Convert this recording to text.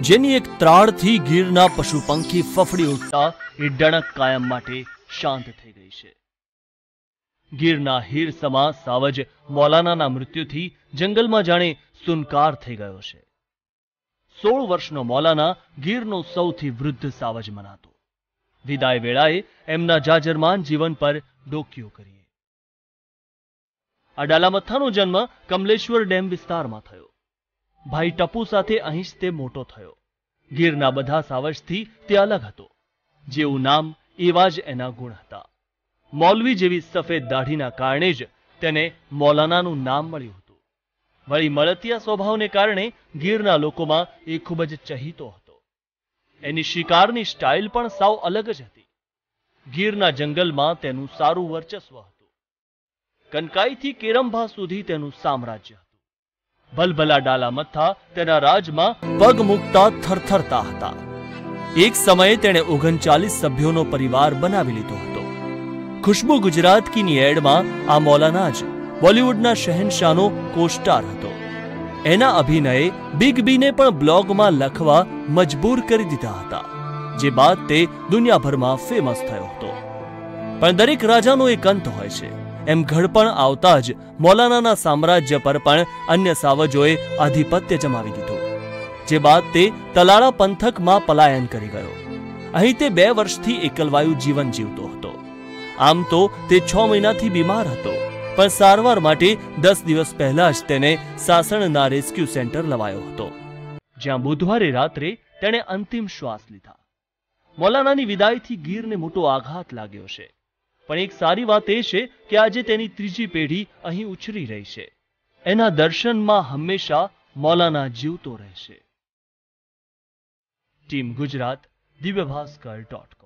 જેની એક ત્રાળથી ગીરના પશુ પંખી ફફડી ઉઠતા એ ડણક કાયમ માટે શાંત થઈ ગઈ છે. ગીરના હીર સમા સાવજ મૌલાનાના મૃત્યુથી જંગલમાં જાણે સુનકાર થઈ ગયો છે. 16 વર્ષનો મૌલાના ગીરનો સૌથી વૃદ્ધ સાવજ મનાતો. વિદાય વેળાએ એમના જાજરમાન જીવન પર ડોકીઓ કરીએ. આ ડાલામથ્થાનો જન્મ કમલેશ્વર ડેમ વિસ્તારમાં થયો. ભાઈ ટપુ સાથે અહીં જ તે મોટો થયો. ગીરના બધા સાવજથી તે અલગ હતો. જેવું નામ એવા જ એના ગુણ હતા. મૌલવી જેવી સફેદ દાઢીના કારણે જ તેને મૌલાનાનું નામ મળ્યું હતું. વળી મળતિયા સ્વભાવને કારણે ગીરના લોકોમાં એ ખૂબ જ ચહીતો હતો. એની શિકારની સ્ટાઇલ પણ સાવ અલગ જ હતી. ગીરના જંગલમાં તેનું સારું વર્ચસ્વ હતું. કનકાઈથી કેરંભા સુધી તેનું સામ્રાજ્ય હતું. ભલભલા ડાલામથ્થા તેના રાજમાં પગ મૂકતા થરથરતા હતા. એક સમયે તેણે 39 સભ્યોનો પરિવાર બનાવી લીધો હતો. ખુશ્બુ ગુજરાત કીની એડમાં આ મૌલાના જ બોલિવૂડના શહેનશાહનો કોસ્ટાર હતો. એના અભિનયે બિગ બીને પણ બ્લોગમાં લખવા મજબૂર કરી દીધા હતા. જે બાદ તે દુનિયાભરમાં ફેમસ થયો હતો. પણ દરેક રાજાનો એક અંત હોય છે. એમ ઘડપણ આવતા જ મૌલાનાના સામ્રાજ્ય પર પણ અન્ય સાવજોએ આધિપત્ય જમાવી દીધું. જે બાદ તે તલાળા પંથકમાં પલાયન કરી ગયો. અહીં તે 2 વર્ષથી એકલવાયુ જીવન જીવતો હતો. આમ તો તે 6 મહિનાથી બીમાર હતો, પણ સારવાર માટે 10 દિવસ પહેલા જ તેને સાસણના રેસ્ક્યુ સેન્ટર લવાયો હતો, જ્યાં બુધવારે રાત્રે તેણે અંતિમ શ્વાસ લીધા. મૌલાનાની વિદાયથી ગીરને મોટો આઘાત લાગ્યો છે. પણ એક સારી વાત એ છે કે આજે તેની ત્રીજી પેઢી અહીં ઉછરી રહી છે. એના દર્શનમાં હંમેશા મૌલાના જીવતો રહેશે. ટીમ ગુજરાત, દિવ્યભાસ્કર.com